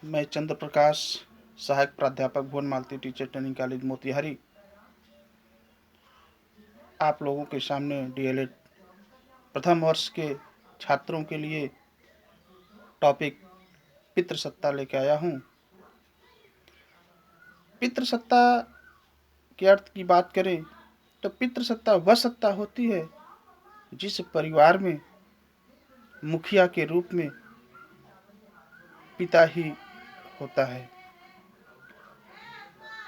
मैं चंद्र प्रकाश, सहायक प्राध्यापक भुवन मालती टीचर ट्रेनिंग कॉलेज मोतिहारी, आप लोगों के सामने डीएलएड प्रथम वर्ष के छात्रों के लिए टॉपिक पितृसत्ता लेके आया हूँ। पितृसत्ता के अर्थ की बात करें तो पितृसत्ता वह सत्ता होती है जिस परिवार में मुखिया के रूप में पिता ही होता है।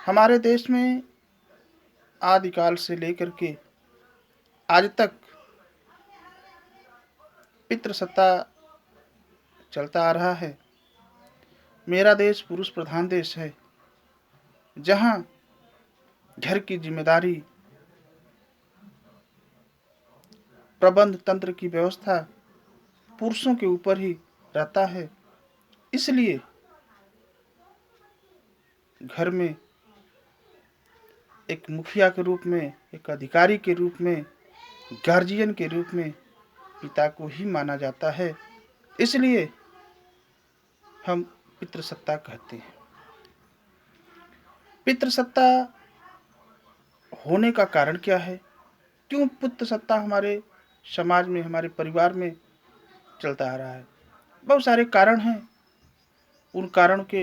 हमारे देश में आदिकाल से लेकर के आज तक पितृसत्ता चलता आ रहा है। मेरा देश पुरुष प्रधान देश है, जहाँ घर की जिम्मेदारी, प्रबंध तंत्र की व्यवस्था पुरुषों के ऊपर ही रहता है। इसलिए घर में एक मुखिया के रूप में, एक अधिकारी के रूप में, गार्जियन के रूप में पिता को ही माना जाता है। इसलिए हम पितृसत्ता कहते हैं। पितृसत्ता होने का कारण क्या है? क्यों पितृसत्ता हमारे समाज में, हमारे परिवार में चलता आ रहा है? बहुत सारे कारण हैं। उन कारणों के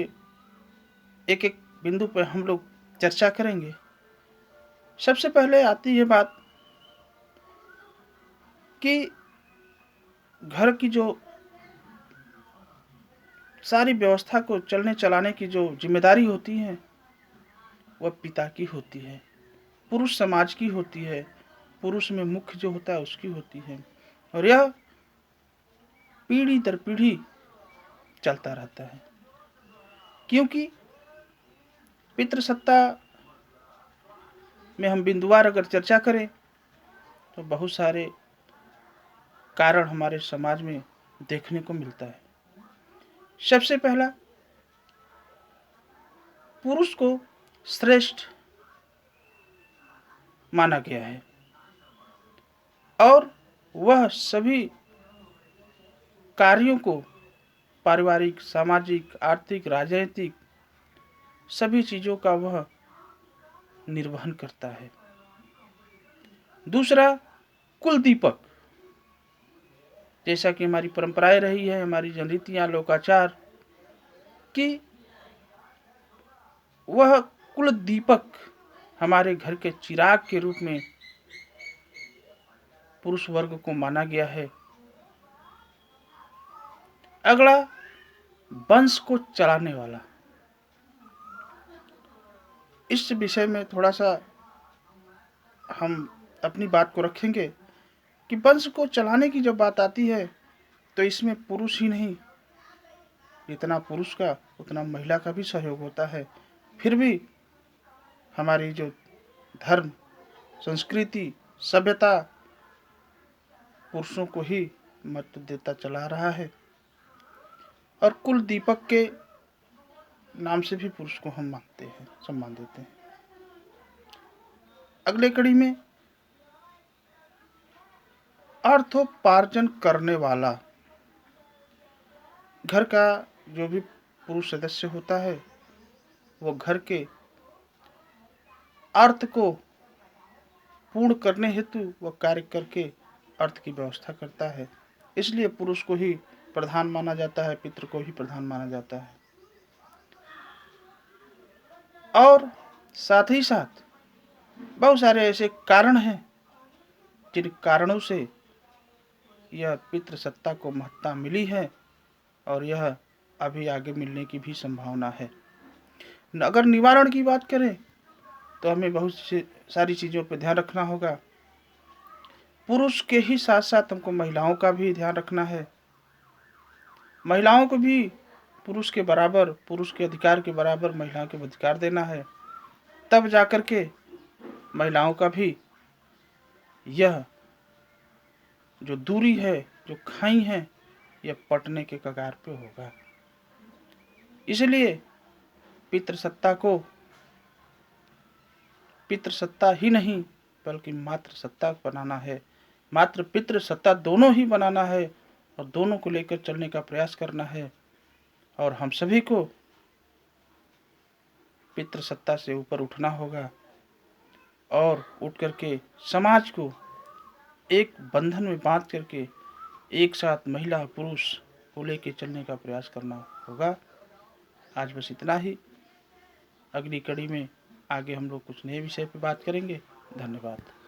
एक एक बिंदु पर हम लोग चर्चा करेंगे। सबसे पहले आती है बात कि घर की जो सारी व्यवस्था को चलने चलाने की जो जिम्मेदारी होती है वह पिता की होती है, पुरुष समाज की होती है, पुरुष में मुख्य जो होता है उसकी होती है, और यह पीढ़ी दर पीढ़ी चलता रहता है। क्योंकि पितृसत्ता में हम बिंदुवार अगर चर्चा करें तो बहुत सारे कारण हमारे समाज में देखने को मिलता है। सबसे पहला, पुरुष को श्रेष्ठ माना गया है और वह सभी कार्यों को, पारिवारिक, सामाजिक, आर्थिक, राजनीतिक सभी चीज़ों का वह निर्वहन करता है। दूसरा, कुल दीपक, जैसा कि हमारी परंपराएं रही है, हमारी जनरीतियाँ, लोकाचार, कि वह कुल दीपक हमारे घर के चिराग के रूप में पुरुष वर्ग को माना गया है। अगला, वंश को चलाने वाला। इस विषय में थोड़ा सा हम अपनी बात को रखेंगे कि वंश को चलाने की जब बात आती है तो इसमें पुरुष ही नहीं, जितना पुरुष का उतना महिला का भी सहयोग होता है। फिर भी हमारी जो धर्म, संस्कृति, सभ्यता पुरुषों को ही महत्व देता चला रहा है और कुल दीपक के नाम से भी पुरुष को हम मानते हैं, सम्मान देते हैं। अगले कड़ी में अर्थोपार्जन करने वाला। घर का जो भी पुरुष सदस्य होता है वो घर के अर्थ को पूर्ण करने हेतु वह कार्य करके अर्थ की व्यवस्था करता है। इसलिए पुरुष को ही प्रधान माना जाता है, पितृ को ही प्रधान माना जाता है। और साथ ही साथ बहुत सारे ऐसे कारण हैं जिन कारणों से यह पितृसत्ता को महत्ता मिली है और यह अभी आगे मिलने की भी संभावना है। अगर निवारण की बात करें तो हमें बहुत सारी चीज़ों पर ध्यान रखना होगा। पुरुष के ही साथ साथ हमको महिलाओं का भी ध्यान रखना है। महिलाओं को भी पुरुष के बराबर, पुरुष के अधिकार के बराबर महिलाओं को अधिकार देना है। तब जाकर के महिलाओं का भी यह जो दूरी है, जो खाई है, यह पटने के कगार पे होगा। इसलिए पितृसत्ता को पितृसत्ता ही नहीं बल्कि मातृसत्ता बनाना है। मातृ पितृ सत्ता दोनों ही बनाना है और दोनों को लेकर चलने का प्रयास करना है। और हम सभी को पितृ सत्ता से ऊपर उठना होगा और उठ करके समाज को एक बंधन में बांध करके एक साथ महिला पुरुष को लेके चलने का प्रयास करना होगा। आज बस इतना ही। अगली कड़ी में आगे हम लोग कुछ नए विषय पर बात करेंगे। धन्यवाद।